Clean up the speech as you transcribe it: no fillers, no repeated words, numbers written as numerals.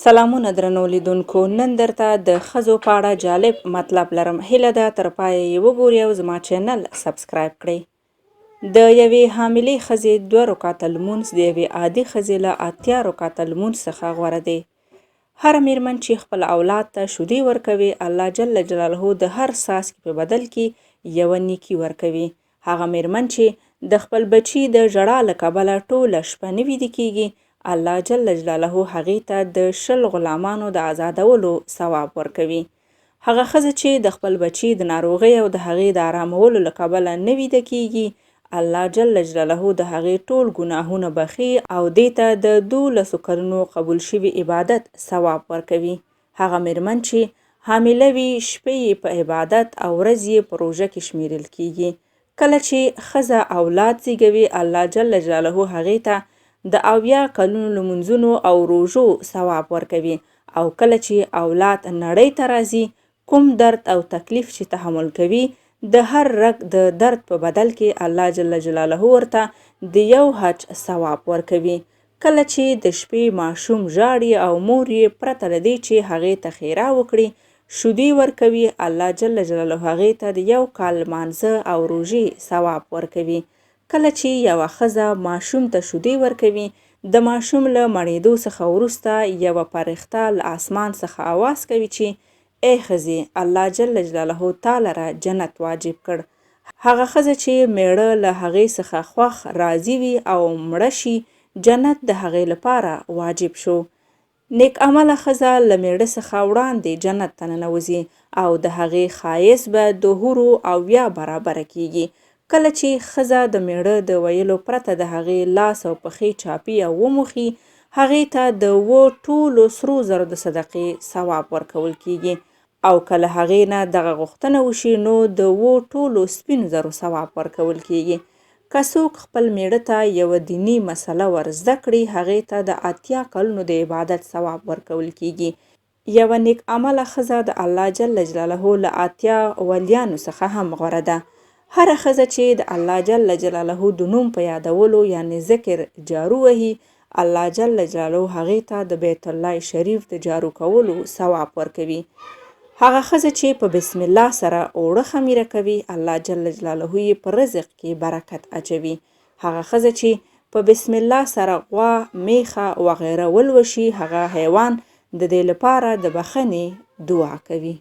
سلامونه درنو لیدونکو، نن درته د ښځو په اړه جالب مطلب لرم. هیله ده تر پایه یې وګورئ او زما چینل سبسکرایب کړئ. د یوې حاملې ښځې 2 رکعته لمونځ د یوې عادي ښځې له 80 رکعته لمونځ څخه غوره دی. هره میرمن چې خپل اولاد ته شیدې ورکوي، الله جل جلاله د هر څاڅکي په بدل کې یوه نیکي ورکوي. هغه میرمن چې د خپل بچي د ژړا له کبله ټوله شپه نه ویده کیږي، الله جل جلاله هغې ته د 20 غلامانو د آزادولو ثواب ورکوي. هغه ښځه چې د خپل بچي د ناروغۍ او د هغې د آرامولو له کبله نه ویده کیږي، الله جل جلاله د هغې ټول ګناهونه بخي او دې ته د 12 کلونو قبول شوي عبادت ثواب ورکوي. هغه میرمن چې حامله وي، شپې یې په عبادت او ورځ یې په روژه کې شمیرل کیږي. کله چې ښځه اولاد زیږوي، الله جل جلاله هغې ته د 70 کلونو لمونځونو او روژو ثواب ورکوي. او کله چې اولاد نړۍ ته راځي، کوم درد او تکلیف چې تحمل کوي، د هر رګ د درد په بدل کې الله جل جلاله ورته د یو حج ثواب ورکوي. کله چې د شپې ماشوم ژاړي او مور یې پرته له دې چې هغې ته ښیرا وکړي شیدې ورکوي، الله جل جلاله هغې ته د 1 کال لمانځه او روژې ثواب ورکوي. کله چې یوه ښځه ماشوم ته شیدې ورکوي، د ماشوم له مړېدو څخه وروسته یوه فرښته له اسمان څخه اواز کوي چې ای ښځې، الله جل جلاله تا لره جنت واجب کړ. هغه ښځه چې میړه له هغې څخه خوښ راضي وي او مړه شي، جنت د هغې لپاره واجب شو. نیک عمله ښځه له میړه څخه وړاندې جنت ته ننوځي او د هغې ښایست به د حورو 80 برابره کیږي. کله چې ښځه د میړه د ویلو پرته د هغې لاس او پښې چاپي او وموښي، هغې ته د 7 ټولو سرو زرو د صدقې ثواب ورکول کیږي. او کله هغې نه دغه غوښتنه وشي، نو د 7 ټولو سپینو زرو ثواب ورکول کیږي. که څوک خپل میړه ته یوه دیني مسله ور زده کړي، هغې ته د 80 کلونو د عبادت ثواب ورکول کیږي. یوه نیک عمله ښځه د الله جل جلاله له 80 ولیانو څخه هم غوره ده. هره ښځه چې د الله جل جلاله د نوم په یادولو یعنی ذکر جارو وهي، الله جل جلاله هغې ته د بیت الله شریف د جارو کولو ثواب ورکوي. هغه ښځه چې په بسم الله سره اوړه خمیره کوي، الله جل جلاله یې په رزق کې برکت اچوي. هغه ښځه چې په بسم الله سره غوا، میخه وغیره ولوشي، هغه حیوان د دې لپاره د بخښنې دعا کوي.